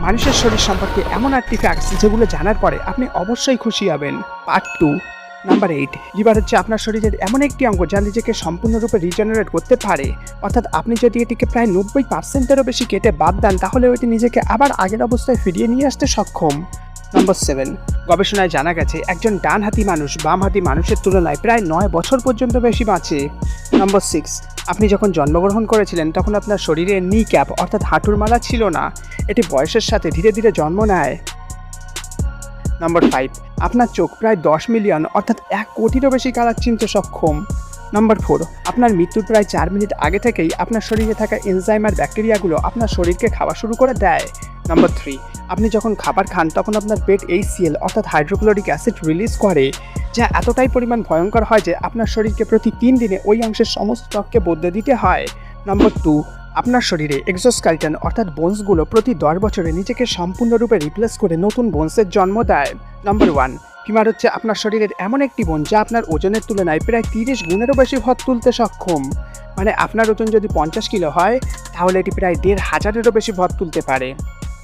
মানুষের শরীর সম্পর্কে এমন 8টি ফ্যাক্টস যেগুলো জানার পরে আপনি অবশ্যই খুশি হবেন। পার্ট 2। নাম্বার 8, লিভার হচ্ছে আপনার শরীরের এমন একটি অঙ্গ যা নিজেকে সম্পূর্ণরূপে রিজেনারেট করতে পারে। অর্থাৎ আপনি যদি এটিকে প্রায় 90%-এরও বেশি কেটে বাদ দেন তাহলে এটি নিজেকে আবার আগের অবস্থায় ফিরিয়ে নিয়ে আসতে সক্ষম। নাম্বার 7, গবেষণায় জানা গেছে একজন ডানহাতি মানুষ বামহাতি মানুষের তুলনায় প্রায় 9 বছর পর্যন্ত বেশি বাঁচে। নাম্বার 6, আপনি যখন জন্মগ্রহণ করেছিলেন তখন আপনার শরীরে নি ক্যাপ অর্থাৎ হাঁটুর মালা ছিল না। এটি বয়সের সাথে ধীরে ধীরে জন্ম নেয়। নাম্বার 5, আপনার চোখ প্রায় 10 মিলিয়ন অর্থাৎ 1 কোটিরও বেশি কালার চিনতে সক্ষম। নাম্বার 4, আপনার মৃত্যুর প্রায় 4 মিনিট আগে থেকেই আপনার শরীরে থাকা এনজাইম আর ব্যাকটেরিয়াগুলো আপনার শরীরকে খাওয়া শুরু করে দেয়। নাম্বার 3, আপনি যখন খাবার খান তখন আপনার পেট HCl অর্থাৎ হাইড্রোক্লোরিক অ্যাসিড রিলিজ করে, যা এতটাই পরিমাণ ভয়ঙ্কর হয় যে আপনার শরীরকে প্রতি 3 দিনে ওই অংশের সমস্ত ত্বককে বদলে দিতে হয়। নাম্বার 2, আপনার শরীরে এক্সোস্কেলেটন অর্থাৎ বোনসগুলো প্রতি 10 বছরে নিজেকে সম্পূর্ণরূপে রিপ্লেস করে নতুন বোনসের জন্ম দেয়। নাম্বার 1, ফিমার হচ্ছে আপনার শরীরের এমন একটি বোন যা আপনার ওজনের তুলনায় প্রায় 30 গুণেরও বেশি ভর তুলতে সক্ষম। মানে আপনার ওজন যদি 50 কিলো হয় তাহলে এটি প্রায় 1500-এরও বেশি ভর তুলতে পারে।